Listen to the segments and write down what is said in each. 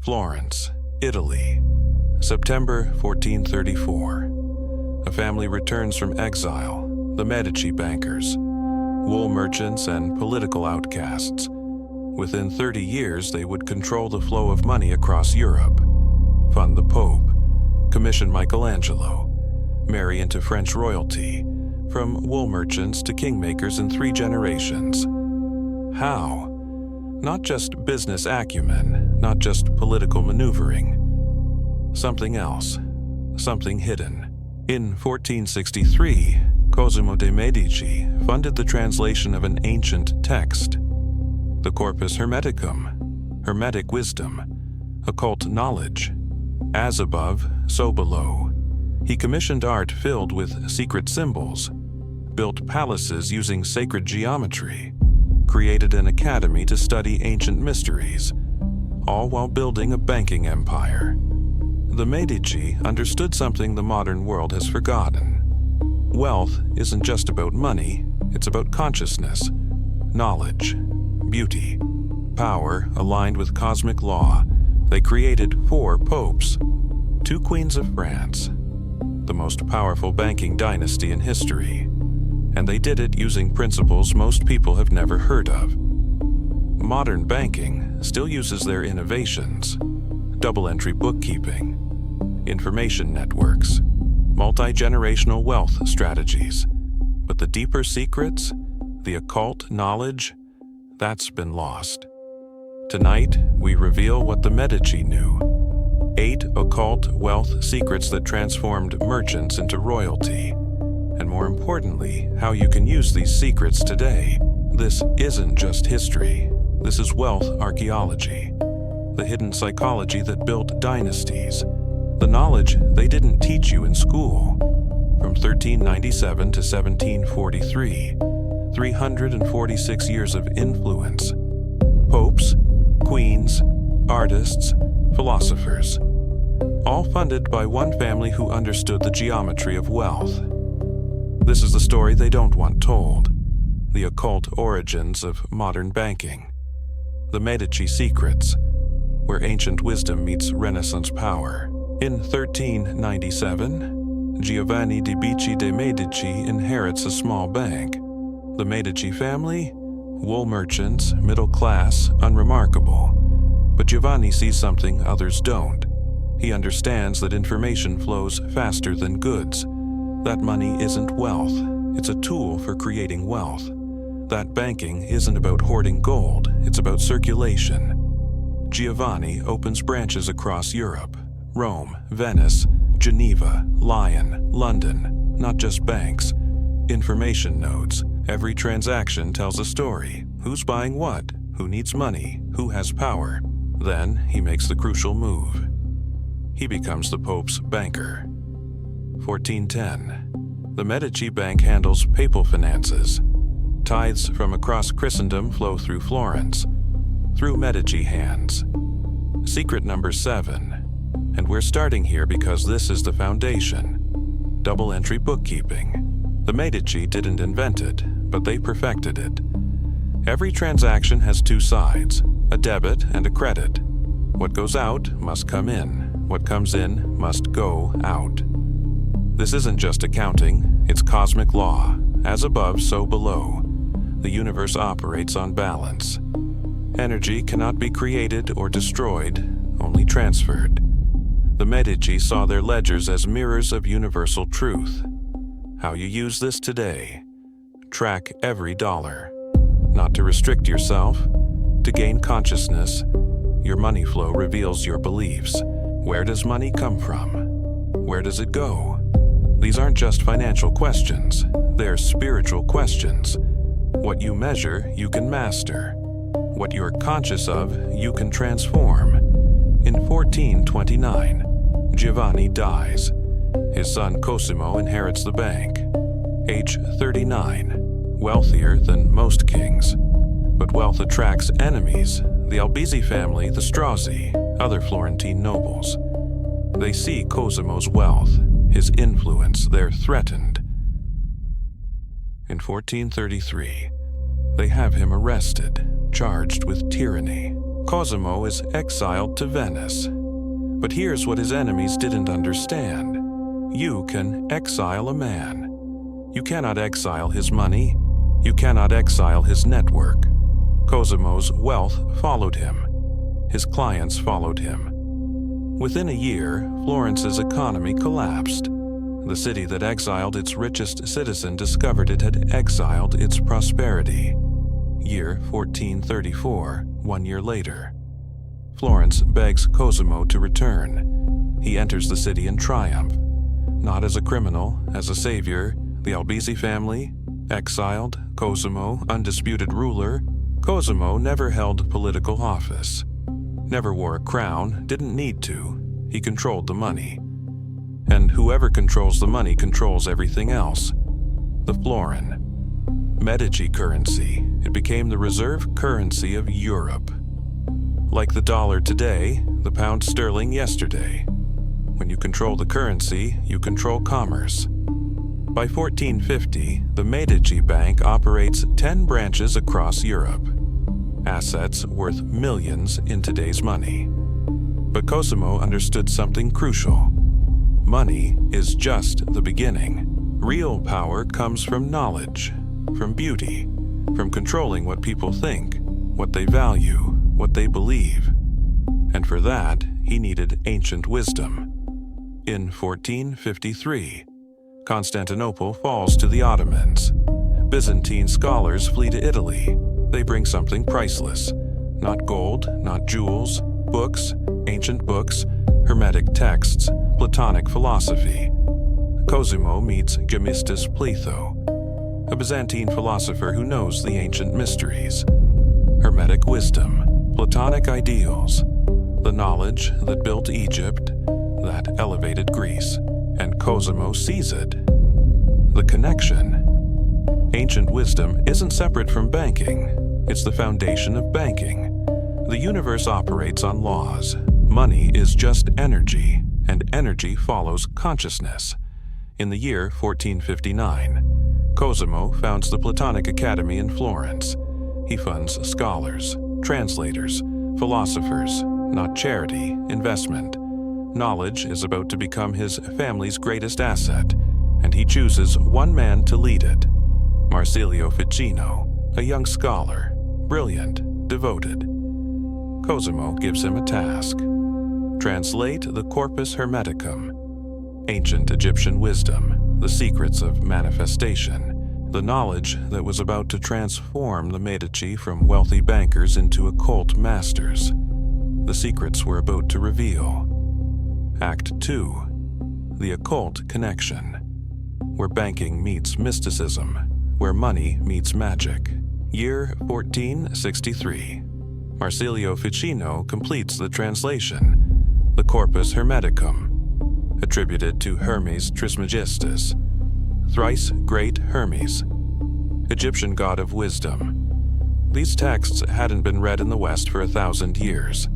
Florence, Italy, September 1434. A family returns from exile, the Medici bankers, wool merchants and political outcasts. Within 30 years, they would control the flow of money across Europe, fund the Pope, commission Michelangelo, marry into French royalty, from wool merchants to kingmakers in 3 generations. How? Not just business acumen, not just political maneuvering. Something else, something hidden. In 1463, Cosimo de' Medici funded the translation of an ancient text, the Corpus Hermeticum, Hermetic wisdom, occult knowledge. As above, so below. He commissioned art filled with secret symbols, built palaces using sacred geometry, created an academy to study ancient mysteries, all while building a banking empire. The Medici understood something the modern world has forgotten. Wealth isn't just about money, it's about consciousness, knowledge, beauty, power aligned with cosmic law. They created 4 popes, 2 queens of France, the most powerful banking dynasty in history, and they did it using principles most people have never heard of. Modern banking still uses their innovations, double-entry bookkeeping, information networks, multi-generational wealth strategies, but the deeper secrets, the occult knowledge, that's been lost. Tonight, we reveal what the Medici knew. 8 occult wealth secrets that transformed merchants into royalty. And more importantly, how you can use these secrets today. This isn't just history. This is wealth archaeology. The hidden psychology that built dynasties. The knowledge they didn't teach you in school. From 1397 to 1743, 346 years of influence. Popes, queens, artists, philosophers, all funded by one family who understood the geometry of wealth. This is the story they don't want told, the occult origins of modern banking, the Medici secrets, where ancient wisdom meets Renaissance power. In 1397, Giovanni di Bicci de' Medici inherits a small bank. The Medici family, wool merchants, middle class, unremarkable. But Giovanni sees something others don't. He understands that information flows faster than goods. That money isn't wealth. It's a tool for creating wealth. That banking isn't about hoarding gold. It's about circulation. Giovanni opens branches across Europe. Rome, Venice, Geneva, Lyon, London. Not just banks. Information nodes. Every transaction tells a story. Who's buying what? Who needs money? Who has power? Then he makes the crucial move. He becomes the Pope's banker. 1410. The Medici Bank handles papal finances. Tithes from across Christendom flow through Florence, through Medici hands. Secret number 7. And we're starting here because this is the foundation. Double-entry bookkeeping. The Medici didn't invent it, but they perfected it. Every transaction has 2 sides, a debit and a credit. What goes out must come in. What comes in must go out. This isn't just accounting, it's cosmic law. As above, so below. The universe operates on balance. Energy cannot be created or destroyed, only transferred. The Medici saw their ledgers as mirrors of universal truth. How you use this today. Track every dollar. Not to restrict yourself, to gain consciousness. Your money flow reveals your beliefs. Where does money come from? Where does it go? These aren't just financial questions. They're spiritual questions. What you measure, you can master. What you're conscious of, you can transform. In 1429, Giovanni dies. His son Cosimo inherits the bank. Age 39, wealthier than most kings. But wealth attracts enemies. The Albizzi family, the Strozzi, other Florentine nobles. They see Cosimo's wealth, his influence, they're threatened. In 1433, they have him arrested, charged with tyranny. Cosimo is exiled to Venice. But here's what his enemies didn't understand. You can exile a man. You cannot exile his money. You cannot exile his network. Cosimo's wealth followed him. His clients followed him. Within a year, Florence's economy collapsed. The city that exiled its richest citizen discovered it had exiled its prosperity. Year 1434, 1 year later. Florence begs Cosimo to return. He enters the city in triumph. Not as a criminal, as a savior, the Albizzi family, exiled, Cosimo, undisputed ruler. Cosimo never held political office. Never wore a crown, didn't need to. He controlled the money. And whoever controls the money controls everything else. The florin. Medici currency. It became the reserve currency of Europe. Like the dollar today, the pound sterling yesterday. When you control the currency, you control commerce. By 1450, the Medici Bank operates 10 branches across Europe. Assets worth millions in today's money. But Cosimo understood something crucial. Money is just the beginning. Real power comes from knowledge, from beauty, from controlling what people think, what they value, what they believe. And for that, he needed ancient wisdom. In 1453, Constantinople falls to the Ottomans. Byzantine scholars flee to Italy. They bring something priceless. Not gold, not jewels, books, ancient books, Hermetic texts, Platonic philosophy. Cosimo meets Gemistus Pletho, a Byzantine philosopher who knows the ancient mysteries. Hermetic wisdom, Platonic ideals, the knowledge that built Egypt, that elevated Greece, and Cosimo sees it. The connection. Ancient wisdom isn't separate from banking. It's the foundation of banking. The universe operates on laws. Money is just energy, and energy follows consciousness. In the year 1459, Cosimo founds the Platonic Academy in Florence. He funds scholars, translators, philosophers, not charity, investment. Knowledge is about to become his family's greatest asset, and he chooses one man to lead it. Marsilio Ficino, a young scholar, brilliant, devoted. Cosimo gives him a task. Translate the Corpus Hermeticum, ancient Egyptian wisdom, the secrets of manifestation, the knowledge that was about to transform the Medici from wealthy bankers into occult masters. The secrets were about to reveal. Act 2. The Occult Connection, where banking meets mysticism, where money meets magic. Year 1463. Marsilio Ficino completes the translation. The Corpus Hermeticum, attributed to Hermes Trismegistus, thrice great Hermes, Egyptian god of wisdom. These texts hadn't been read in the West for 1,000 years.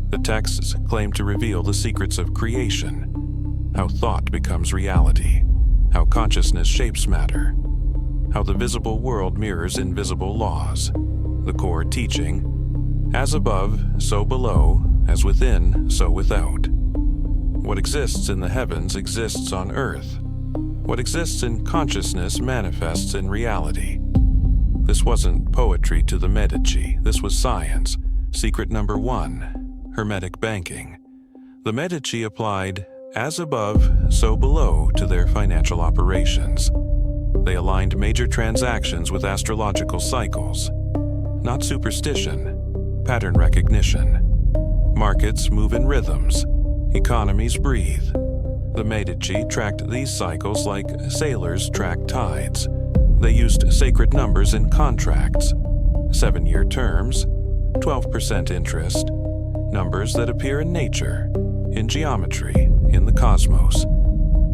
The texts claim to reveal the secrets of creation, how thought becomes reality, how consciousness shapes matter, how the visible world mirrors invisible laws. The core teaching, as above, so below, as within, so without. What exists in the heavens exists on earth. What exists in consciousness manifests in reality. This wasn't poetry to the Medici, this was science. Secret number 1, Hermetic Banking. The Medici applied as above, so below to their financial operations. They aligned major transactions with astrological cycles. Not superstition, pattern recognition. Markets move in rhythms. Economies breathe. The Medici tracked these cycles like sailors track tides. They used sacred numbers in contracts. 7-year terms, 12% interest, numbers that appear in nature, in geometry, in the cosmos,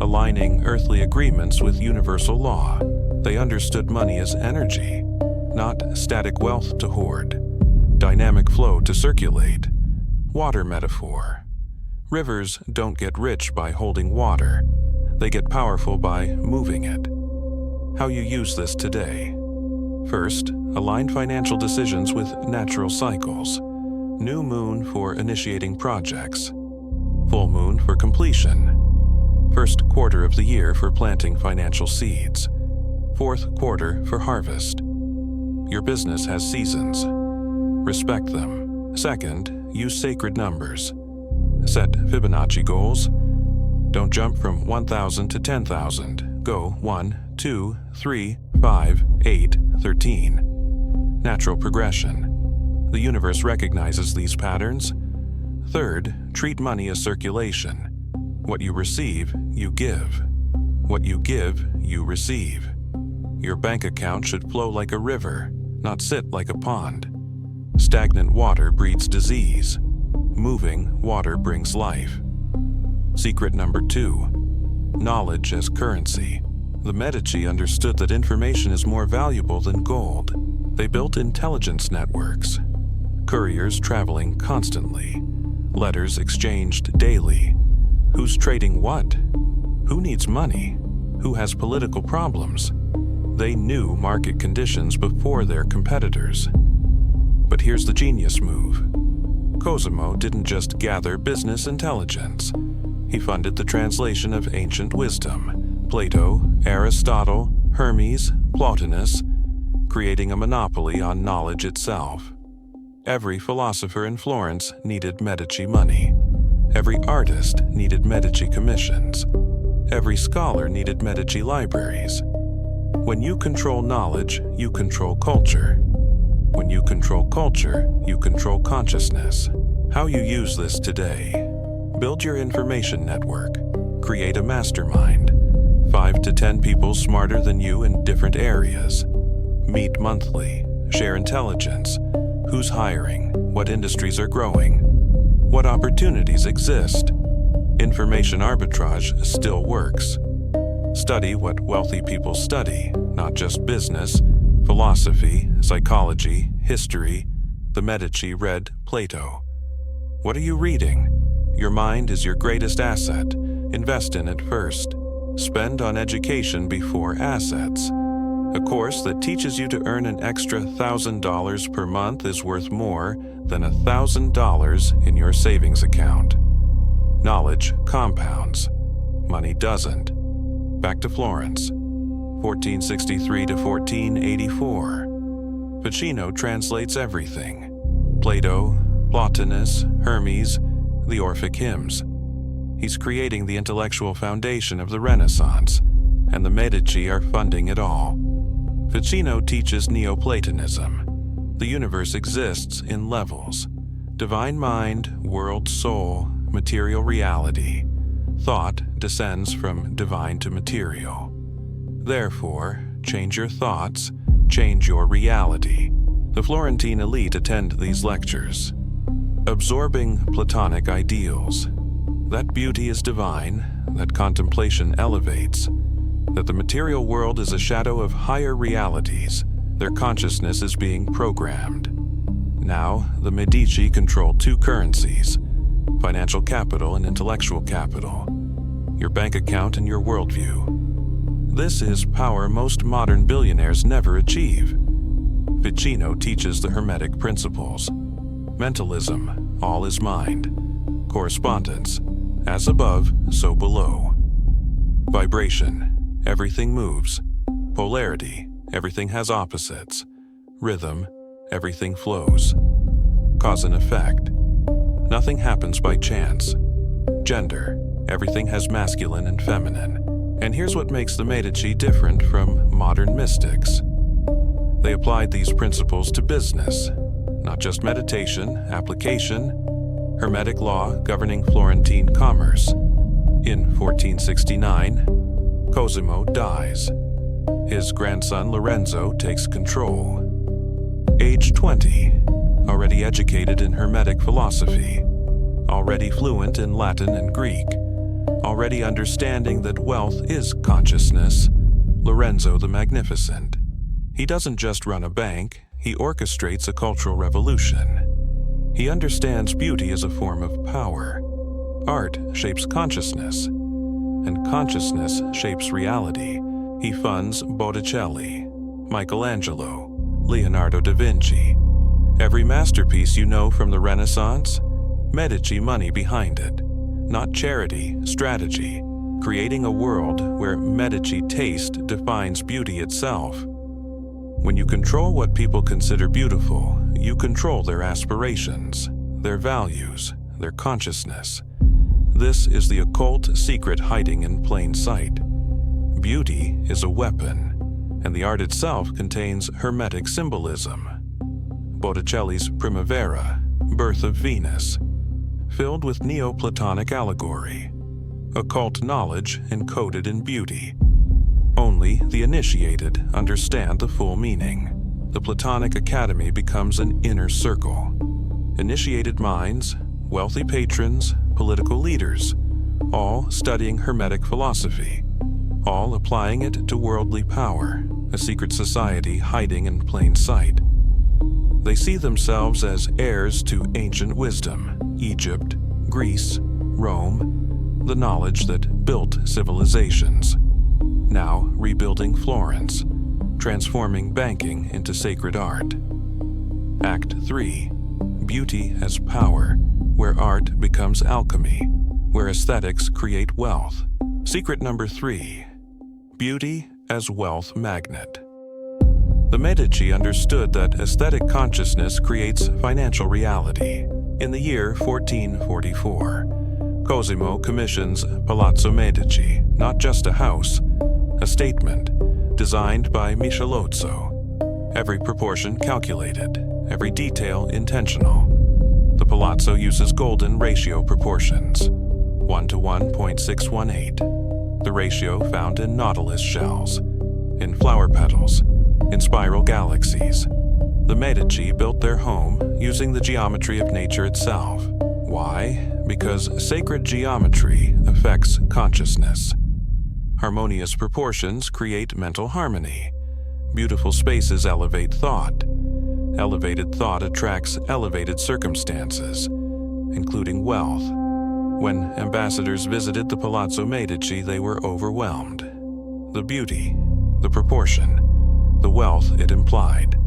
aligning earthly agreements with universal law. They understood money as energy, not static wealth to hoard, dynamic flow to circulate. Water metaphor. Rivers don't get rich by holding water. They get powerful by moving it. How you use this today. First, align financial decisions with natural cycles. New moon for initiating projects. Full moon for completion. First quarter of the year for planting financial seeds. Fourth quarter for harvest. Your business has seasons. Respect them. Second, use sacred numbers. Set Fibonacci goals. Don't jump from 1,000 to 10,000. Go 1, 2, 3, 5, 8, 13. Natural progression. The universe recognizes these patterns. Third, treat money as circulation. What you receive, you give. What you give, you receive. Your bank account should flow like a river, not sit like a pond. Stagnant water breeds disease. Moving water brings life. Secret number 2. Knowledge as currency. The Medici understood that information is more valuable than gold. They built intelligence networks. Couriers traveling constantly. Letters exchanged daily. Who's trading what? Who needs money? Who has political problems? They knew market conditions before their competitors. But here's the genius move. Cosimo didn't just gather business intelligence. He funded the translation of ancient wisdom, Plato, Aristotle, Hermes, Plotinus, creating a monopoly on knowledge itself. Every philosopher in Florence needed Medici money. Every artist needed Medici commissions. Every scholar needed Medici libraries. When you control knowledge, you control culture. When you control culture, you control consciousness. How you use this today. Build your information network. Create a mastermind. 5 to 10 people smarter than you in different areas. Meet monthly. Share intelligence. Who's hiring? What industries are growing? What opportunities exist? Information arbitrage still works. Study what wealthy people study, not just business, philosophy, psychology, history. The Medici read Plato. What are you reading? Your mind is your greatest asset. Invest in it first. Spend on education before assets. A course that teaches you to earn an extra $1,000 per month is worth more than $1,000 in your savings account. Knowledge compounds. Money doesn't. Back to Florence, 1463 to 1484. Ficino translates everything. Plato, Plotinus, Hermes, the Orphic hymns. He's creating the intellectual foundation of the Renaissance, and the Medici are funding it all. Ficino teaches Neoplatonism. The universe exists in levels. Divine mind, world soul, material reality. Thought descends from divine to material. Therefore, change your thoughts, change your reality. The Florentine elite attend these lectures. Absorbing Platonic ideals. That beauty is divine, that contemplation elevates, that the material world is a shadow of higher realities. Their consciousness is being programmed. Now, the Medici control 2 currencies, financial capital and intellectual capital, your bank account and your worldview. This is power most modern billionaires never achieve. Ficino teaches the Hermetic principles. Mentalism, all is mind. Correspondence, as above, so below. Vibration, everything moves. Polarity, everything has opposites. Rhythm, everything flows. Cause and effect. Nothing happens by chance. Gender, everything has masculine and feminine. And here's what makes the Medici different from modern mystics. They applied these principles to business, not just meditation, application, Hermetic law governing Florentine commerce. In 1469, Cosimo dies. His grandson Lorenzo takes control. Age 20, already educated in Hermetic philosophy, already fluent in Latin and Greek, already understanding that wealth is consciousness, Lorenzo the Magnificent. He doesn't just run a bank, he orchestrates a cultural revolution. He understands beauty as a form of power. Art shapes consciousness, and consciousness shapes reality. He funds Botticelli, Michelangelo, Leonardo da Vinci, Every masterpiece you know from the Renaissance, Medici money behind it. Not charity, strategy, creating a world where Medici taste defines beauty itself. When you control what people consider beautiful, you control their aspirations, their values, their consciousness. This is the occult secret hiding in plain sight. Beauty is a weapon, and the art itself contains Hermetic symbolism. Botticelli's Primavera, Birth of Venus, filled with Neoplatonic allegory. Occult knowledge encoded in beauty. Only the initiated understand the full meaning. The Platonic Academy becomes an inner circle. Initiated minds, wealthy patrons, political leaders, all studying Hermetic philosophy, all applying it to worldly power, a secret society hiding in plain sight. They see themselves as heirs to ancient wisdom, Egypt, Greece, Rome, the knowledge that built civilizations. Now rebuilding Florence, transforming banking into sacred art. Act 3. Beauty as power, where art becomes alchemy, where aesthetics create wealth. Secret number 3. Beauty as wealth magnet. The Medici understood that aesthetic consciousness creates financial reality. In the year 1444, Cosimo commissions Palazzo Medici, not just a house, a statement, designed by Michelozzo. Every proportion calculated, every detail intentional. The palazzo uses golden ratio proportions, 1 to 1.618. The ratio found in nautilus shells, in flower petals, in spiral galaxies. The Medici built their home using the geometry of nature itself. Why? Because sacred geometry affects consciousness. Harmonious proportions create mental harmony. Beautiful spaces elevate thought. Elevated thought attracts elevated circumstances, including wealth. When ambassadors visited the Palazzo Medici, they were overwhelmed. The beauty, the proportion, the wealth it implied.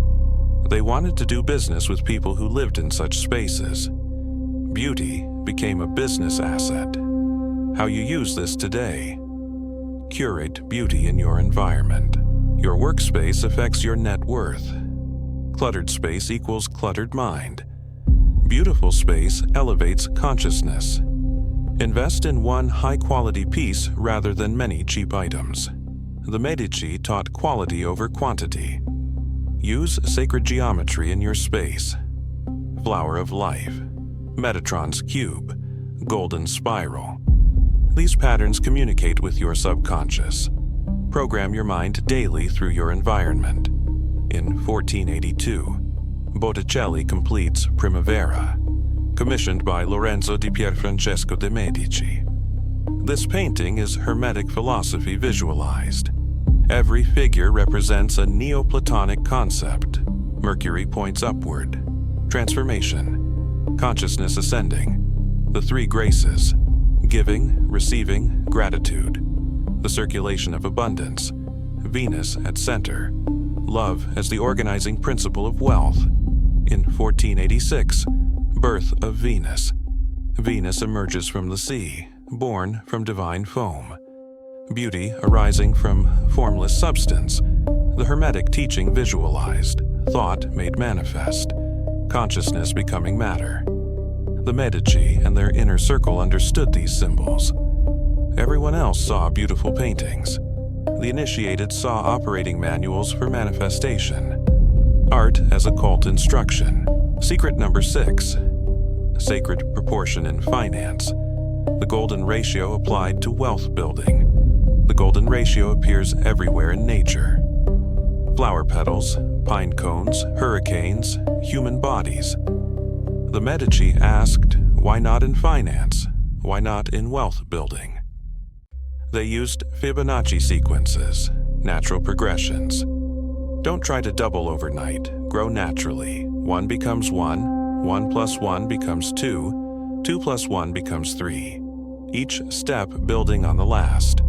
They wanted to do business with people who lived in such spaces. Beauty became a business asset. How you use this today. Curate beauty in your environment. Your workspace affects your net worth. Cluttered space equals cluttered mind. Beautiful space elevates consciousness. Invest in one high-quality piece rather than many cheap items. The Medici taught quality over quantity. Use sacred geometry in your space. Flower of life, Metatron's cube, golden spiral. These patterns communicate with your subconscious. Program your mind daily through your environment. In 1482, Botticelli completes Primavera, commissioned by Lorenzo di Pierfrancesco de' Medici. This painting is Hermetic philosophy visualized. Every figure represents a Neoplatonic concept. Mercury points upward. Transformation. Consciousness ascending. The 3 graces. Giving, receiving, gratitude. The circulation of abundance. Venus at center. Love as the organizing principle of wealth. In 1486, birth of Venus. Venus emerges from the sea, born from divine foam. Beauty arising from formless substance. The Hermetic teaching visualized, thought made manifest, consciousness becoming matter. The Medici and their inner circle understood these symbols. Everyone else saw beautiful paintings. The initiated saw operating manuals for manifestation. Art as occult instruction. Secret number 6. Sacred proportion in finance. The golden ratio applied to wealth building. The golden ratio appears everywhere in nature. Flower petals, pine cones, hurricanes, human bodies. The Medici asked, why not in finance? Why not in wealth building? They used Fibonacci sequences, natural progressions. Don't try to double overnight, grow naturally. 1 becomes 1, 1 plus 1 becomes 2, 2 plus 1 becomes 3. Each step building on the last.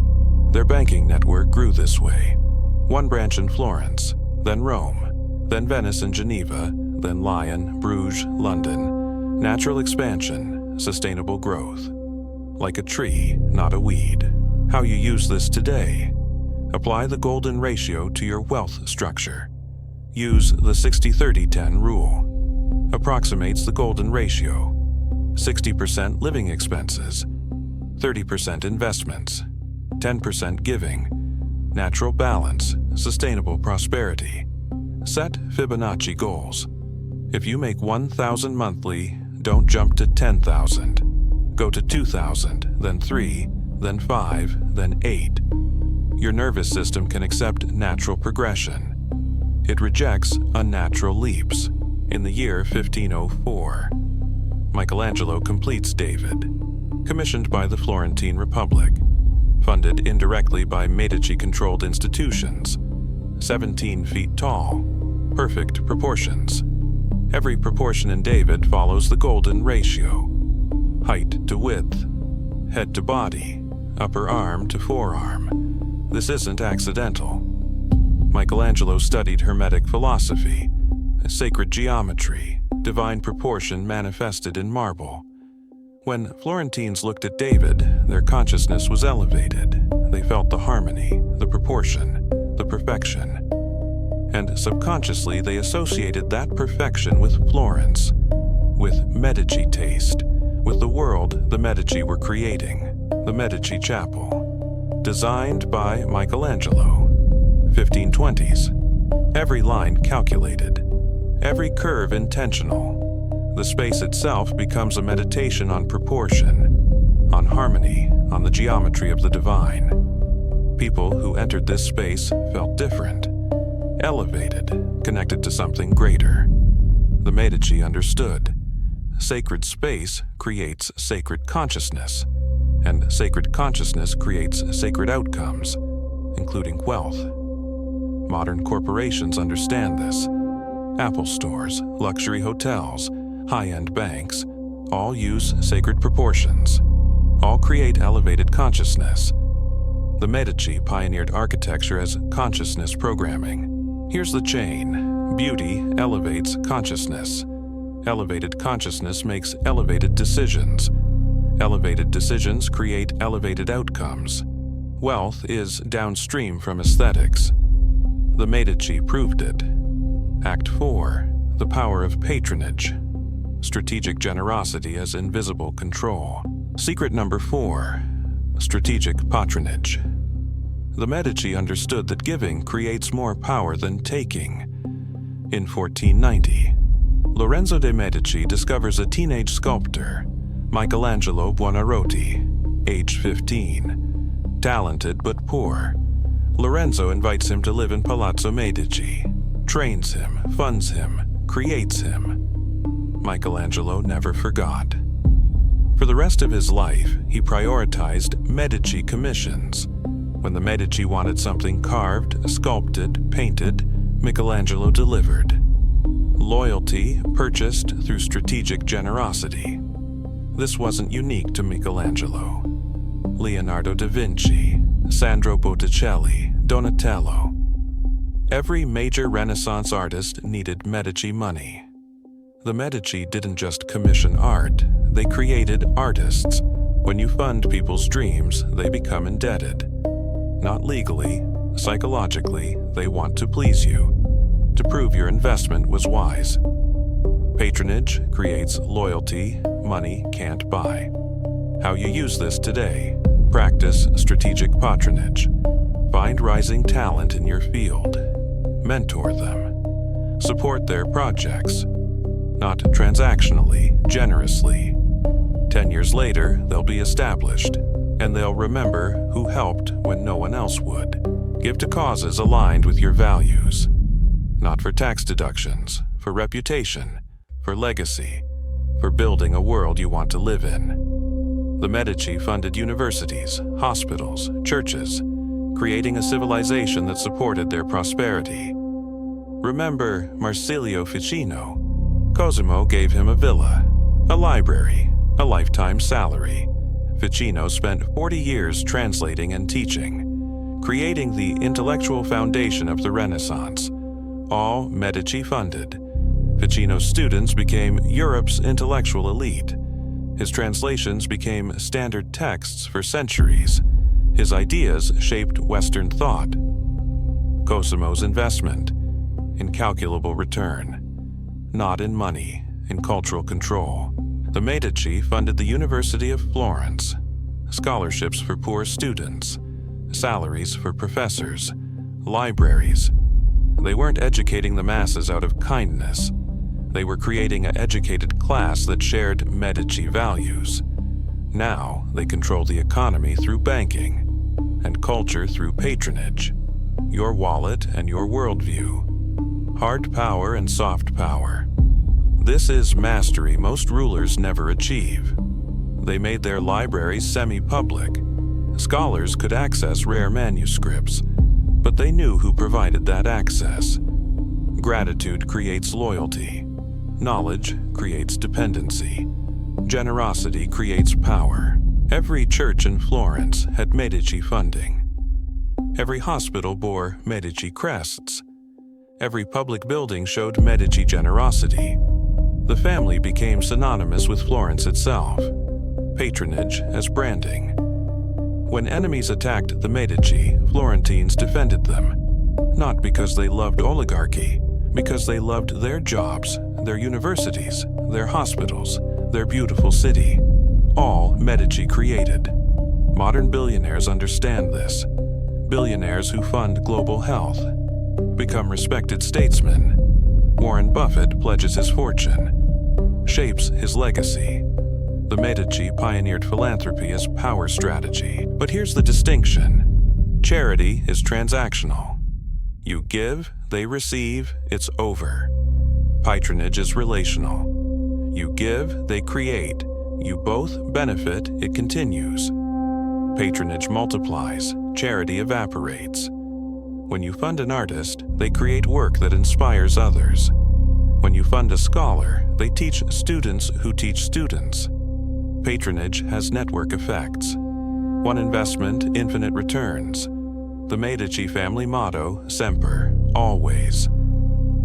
Their banking network grew this way. 1 branch in Florence, then Rome, then Venice and Geneva, then Lyon, Bruges, London. Natural expansion, sustainable growth. Like a tree, not a weed. How you use this today. Apply the golden ratio to your wealth structure. Use the 60-30-10 rule. Approximates the golden ratio. 60% living expenses, 30% investments, 10% giving, natural balance, sustainable prosperity. Set Fibonacci goals. If you make 1,000 monthly, don't jump to 10,000. Go to 2,000, then 3, then 5, then 8. Your nervous system can accept natural progression. It rejects unnatural leaps. In the year 1504, Michelangelo completes David, commissioned by the Florentine Republic, funded indirectly by Medici-controlled institutions, 17 feet tall, perfect proportions. Every proportion in David follows the golden ratio. Height to width, head to body, upper arm to forearm. This isn't accidental. Michelangelo studied Hermetic philosophy, sacred geometry, divine proportion manifested in marble. When Florentines looked at David, their consciousness was elevated. They felt the harmony, the proportion, the perfection. And subconsciously they associated that perfection with Florence, with Medici taste, with the world the Medici were creating, the Medici Chapel. Designed by Michelangelo, 1520s. Every line calculated, every curve intentional. The space itself becomes a meditation on proportion, on harmony, on the geometry of the divine. People who entered this space felt different, elevated, connected to something greater. The Medici understood. Sacred space creates sacred consciousness, and sacred consciousness creates sacred outcomes, including wealth. Modern corporations understand this. Apple stores, luxury hotels, high-end banks, all use sacred proportions. All create elevated consciousness. The Medici pioneered architecture as consciousness programming. Here's the chain. Beauty elevates consciousness. Elevated consciousness makes elevated decisions. Elevated decisions create elevated outcomes. Wealth is downstream from aesthetics. The Medici proved it. Act 4. The power of patronage. Strategic generosity as invisible control. Secret number 4. Strategic patronage. The Medici understood that giving creates more power than taking. In 1490, Lorenzo de' Medici discovers a teenage sculptor, Michelangelo Buonarroti, age 15. Talented but poor. Lorenzo invites him to live in Palazzo Medici, trains him, funds him, creates him. Michelangelo never forgot. For the rest of his life, he prioritized Medici commissions. When the Medici wanted something carved, sculpted, painted, Michelangelo delivered. Loyalty purchased through strategic generosity. This wasn't unique to Michelangelo. Leonardo da Vinci, Sandro Botticelli, Donatello. Every major Renaissance artist needed Medici money. The Medici didn't just commission art, they created artists. When you fund people's dreams, they become indebted. Not legally, psychologically, they want to please you, to prove your investment was wise. Patronage creates loyalty money can't buy. How you use this today. Practice strategic patronage. Find rising talent in your field. Mentor them. Support their projects. Not transactionally, generously. 10 years later, they'll be established, and they'll remember who helped when no one else would. Give to causes aligned with your values. Not for tax deductions, for reputation, for legacy, for building a world you want to live in. The Medici funded universities, hospitals, churches, creating a civilization that supported their prosperity. Remember Marsilio Ficino? Cosimo gave him a villa, a library, a lifetime salary. Ficino spent 40 years translating and teaching, creating the intellectual foundation of the Renaissance, all Medici funded. Ficino's students became Europe's intellectual elite. His translations became standard texts for centuries. His ideas shaped Western thought. Cosimo's investment: incalculable return. Not in money, in cultural control. The Medici funded the University of Florence, scholarships for poor students, salaries for professors, libraries. They weren't educating the masses out of kindness. They were creating an educated class that shared Medici values. Now they control the economy through banking and culture through patronage, your wallet and your worldview, hard power and soft power. This is mastery most rulers never achieve. They made their libraries semi-public. Scholars could access rare manuscripts, but they knew who provided that access. Gratitude creates loyalty. Knowledge creates dependency. Generosity creates power. Every church in Florence had Medici funding. Every hospital bore Medici crests. Every public building showed Medici generosity. The family became synonymous with Florence itself. Patronage as branding. When enemies attacked the Medici, Florentines defended them, not because they loved oligarchy, because they loved their jobs, their universities, their hospitals, their beautiful city, all Medici created. Modern billionaires understand this. Billionaires who fund global health become respected statesmen. Warren Buffett pledges his fortune, shapes his legacy. The Medici pioneered philanthropy as power strategy. But here's the distinction. Charity is transactional. You give, they receive, it's over. Patronage is relational. You give, they create. You both benefit, it continues. Patronage multiplies, charity evaporates. When you fund an artist, they create work that inspires others. When you fund a scholar, they teach students who teach students. Patronage has network effects. One investment, infinite returns. The Medici family motto, semper, always.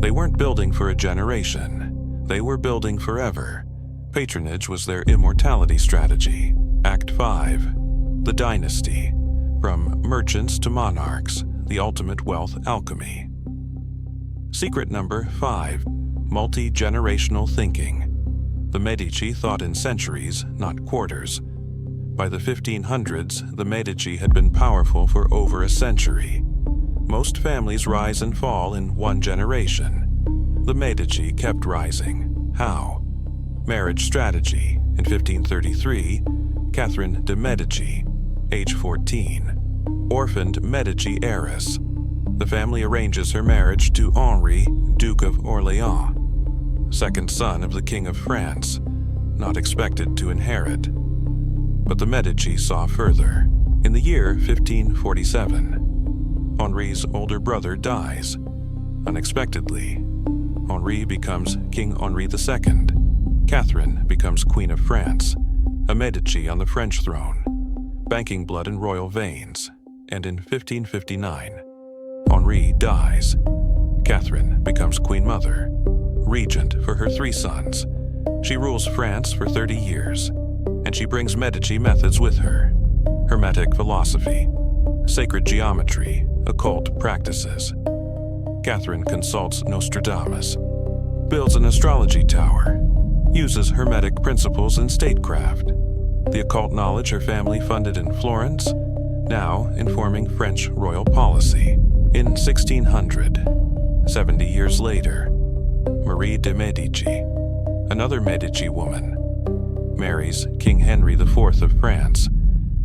They weren't building for a generation. They were building forever. Patronage was their immortality strategy. Act 5. The Dynasty. From merchants to monarchs, the ultimate wealth alchemy. Secret number 5. Multi-generational thinking. The Medici thought in centuries, not quarters. By the 1500s, the Medici had been powerful for over a century. Most families rise and fall in one generation. The Medici kept rising. How? Marriage strategy. In 1533, Catherine de' Medici, age 14, orphaned Medici heiress. The family arranges her marriage to Henri, Duke of Orleans, second son of the King of France, not expected to inherit. But the Medici saw further. In the year 1547, Henri's older brother dies. Unexpectedly, Henri becomes King Henri II. Catherine becomes Queen of France, a Medici on the French throne, banking blood in royal veins. And in 1559, Henri dies. Catherine becomes Queen Mother, regent for her 3 sons. She rules France for 30 years, and she brings Medici methods with her: Hermetic philosophy, sacred geometry, occult practices. Catherine consults Nostradamus, builds an astrology tower, uses Hermetic principles in statecraft. The occult knowledge her family funded in Florence, now informing French royal policy. In 1600, 70 years later, Marie de' Medici, another Medici woman, marries King Henry IV of France,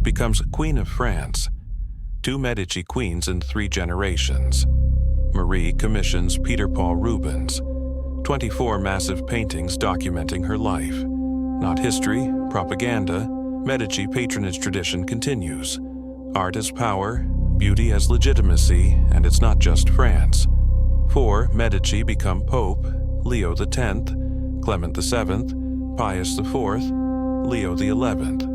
becomes Queen of France. 2 Medici queens in 3 generations. Marie commissions Peter Paul Rubens, 24 massive paintings documenting her life. Not history, propaganda, Medici patronage tradition continues. Art as power, beauty as legitimacy, and it's not just France. 4 Medici become Pope: Leo X, Clement VII, Pius IV, Leo XI.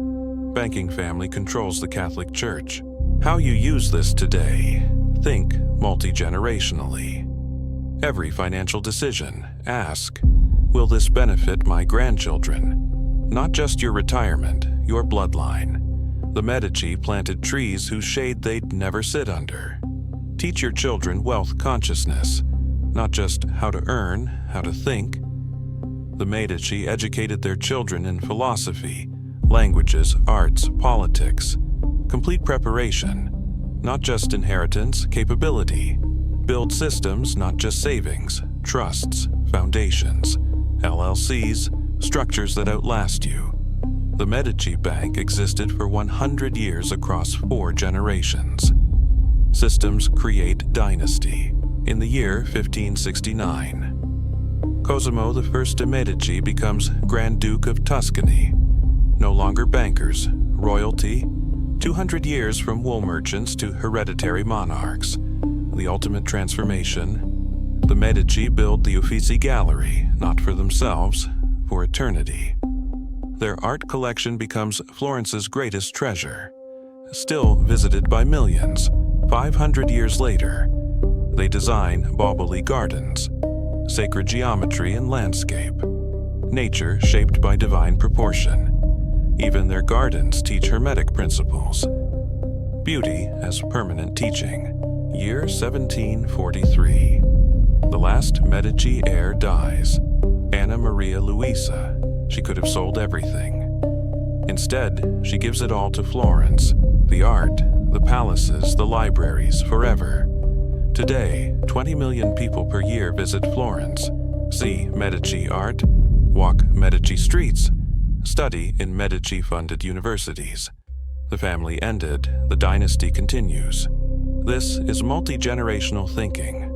Banking family controls the Catholic Church. How you use this today? Think multi-generationally. Every financial decision, ask, will this benefit my grandchildren? Not just your retirement, your bloodline. The Medici planted trees whose shade they'd never sit under. Teach your children wealth consciousness, not just how to earn, how to think. The Medici educated their children in philosophy, languages, arts, politics. Complete preparation, not just inheritance, capability. Build systems, not just savings, trusts, foundations, LLCs, structures that outlast you. The Medici Bank existed for 100 years across 4 generations. Systems create Dynasty. In the year 1569, Cosimo I de' Medici becomes Grand Duke of Tuscany. No longer bankers, royalty, 200 years from wool merchants to hereditary monarchs. The ultimate transformation. The Medici build the Uffizi Gallery, not for themselves, for eternity. Their art collection becomes Florence's greatest treasure. Still visited by millions, 500 years later, they design Boboli gardens, sacred geometry and landscape, nature shaped by divine proportion. Even their gardens teach Hermetic principles. Beauty as permanent teaching. Year 1743. The last Medici heir dies. Anna Maria Luisa. She could have sold everything. Instead, she gives it all to Florence. The art, the palaces, the libraries, forever. Today, 20 million people per year visit Florence. See Medici art, walk Medici streets, study in Medici-funded universities. The family ended, the dynasty continues. This is multi-generational thinking.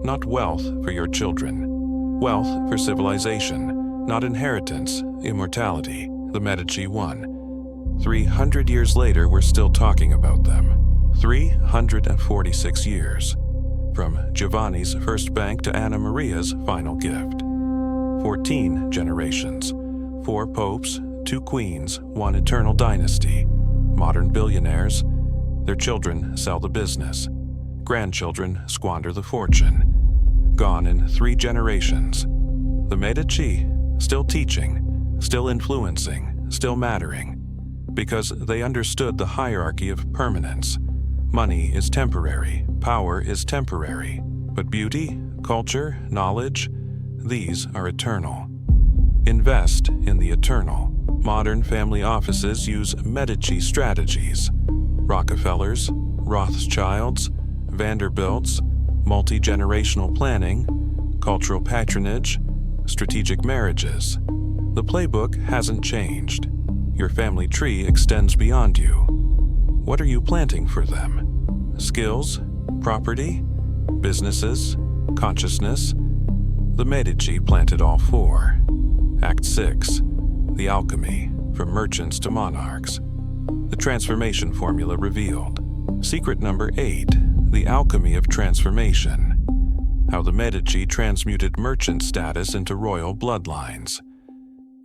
Not wealth for your children. Wealth for civilization, not inheritance, immortality. The Medici won. 300 years later, we're still talking about them. 346 years. From Giovanni's first bank to Anna Maria's final gift. 14 generations. 4 popes, 2 queens, 1 eternal dynasty. Modern billionaires. Their children sell the business. Grandchildren squander the fortune. Gone in 3 generations. The Medici, still teaching, still influencing, still mattering. Because they understood the hierarchy of permanence. Money is temporary, power is temporary. But beauty, culture, knowledge, these are eternal. Invest in the eternal. Modern family offices use Medici strategies. Rockefellers, Rothschilds, Vanderbilts, multi-generational planning, cultural patronage, strategic marriages. The playbook hasn't changed. Your family tree extends beyond you. What are you planting for them? Skills, property, businesses, consciousness? The Medici planted all 4. Act 6. The alchemy, from merchants to monarchs. The transformation formula revealed. Secret number 8. The alchemy of transformation. How the Medici transmuted merchant status into royal bloodlines.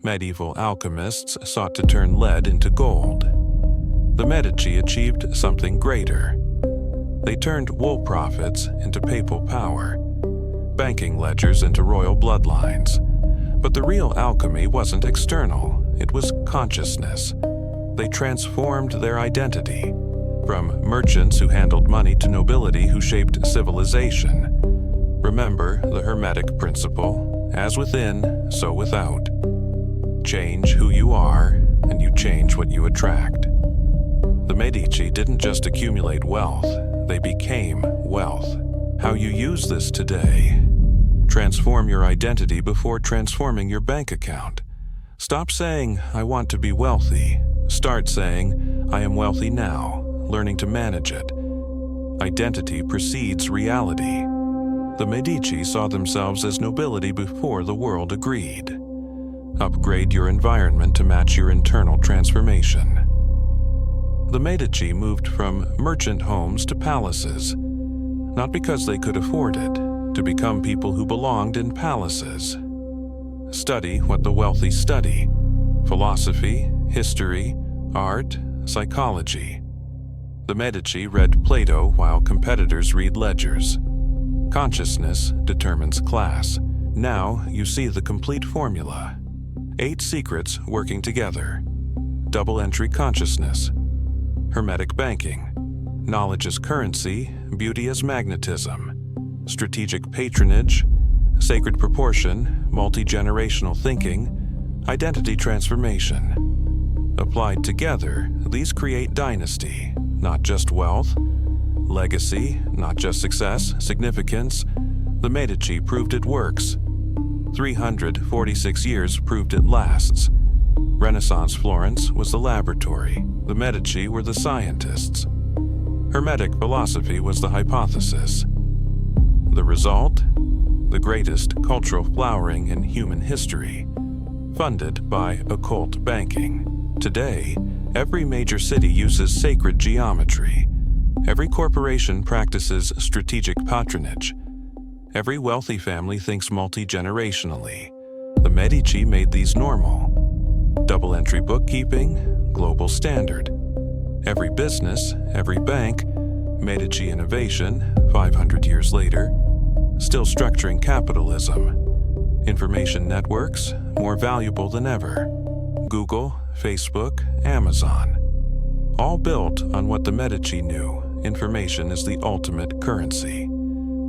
Medieval alchemists sought to turn lead into gold. The Medici achieved something greater. They turned wool profits into papal power, banking ledgers into royal bloodlines. But the real alchemy wasn't external, it was consciousness. They transformed their identity, from merchants who handled money to nobility who shaped civilization. Remember the Hermetic principle, as within, so without. Change who you are, and you change what you attract. The Medici didn't just accumulate wealth, they became wealth. How you use this today. Transform your identity before transforming your bank account. Stop saying, I want to be wealthy. Start saying, I am wealthy now, learning to manage it. Identity precedes reality. The Medici saw themselves as nobility before the world agreed. Upgrade your environment to match your internal transformation. The Medici moved from merchant homes to palaces, not because they could afford it, to become people who belonged in palaces. Study what the wealthy study: philosophy, history, art, psychology. The Medici read Plato while competitors read ledgers. Consciousness determines class. Now you see the complete formula. 8 secrets working together. Double-entry consciousness. Hermetic banking. Knowledge as currency, beauty as magnetism. Strategic patronage. Sacred proportion, multi-generational thinking, identity transformation. Applied together, these create dynasty, not just wealth. Legacy, not just success, significance. The Medici proved it works. 346 years proved it lasts. Renaissance Florence was the laboratory. The Medici were the scientists. Hermetic philosophy was the hypothesis. The result? The greatest cultural flowering in human history. Funded by occult banking. Today, every major city uses sacred geometry. Every corporation practices strategic patronage. Every wealthy family thinks multi-generationally. The Medici made these normal. Double-entry bookkeeping, global standard. Every business, every bank, Medici innovation, 500 years later, still structuring capitalism. Information networks, more valuable than ever. Google, Facebook, Amazon. All built on what the Medici knew. Information is the ultimate currency.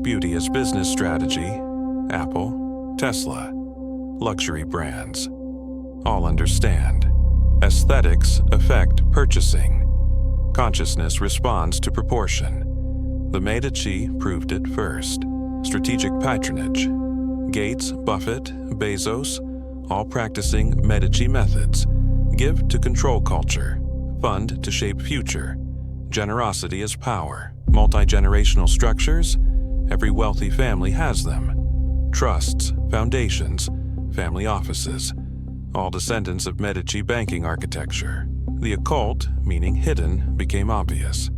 Beauty as business strategy. Apple, Tesla. Luxury brands. All understand. Aesthetics affect purchasing. Consciousness responds to proportion. The Medici proved it first. Strategic patronage. Gates, Buffett, Bezos, all practicing Medici methods. Give to control culture. Fund to shape future. Generosity is power. Multi-generational structures. Every wealthy family has them. Trusts, foundations, family offices. All descendants of Medici banking architecture. The occult, meaning hidden, became obvious.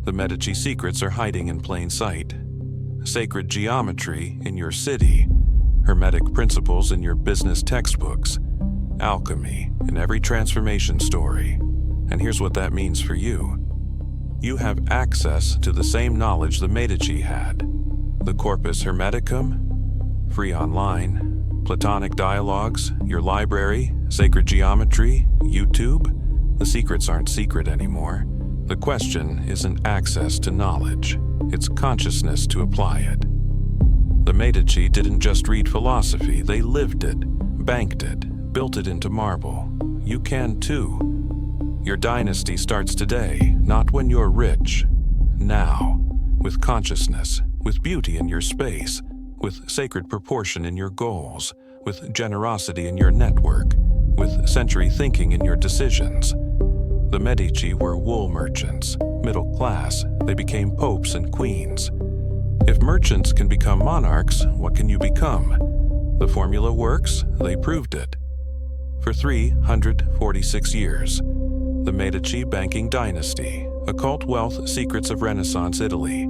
The Medici secrets are hiding in plain sight. Sacred geometry in your city. Hermetic principles in your business textbooks. Alchemy in every transformation story. And here's what that means for you. You have access to the same knowledge the Medici had. The Corpus Hermeticum, free online, Platonic dialogues, your library, sacred geometry, YouTube. The secrets aren't secret anymore. The question isn't access to knowledge. It's consciousness to apply it. The Medici didn't just read philosophy, they lived it, banked it, built it into marble. You can too. Your dynasty starts today, not when you're rich. Now, with consciousness, with beauty in your space, with sacred proportion in your goals, with generosity in your network, with century thinking in your decisions. The Medici were wool merchants, middle class. They became popes and queens. If merchants can become monarchs, what can you become? The formula works, they proved it. For 346 years, the Medici banking dynasty, occult wealth secrets of Renaissance Italy,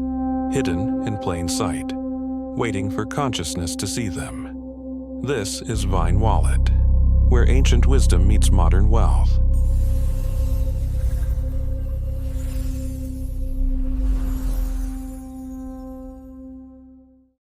hidden in plain sight, waiting for consciousness to see them. This is Vine Wallet, where ancient wisdom meets modern wealth.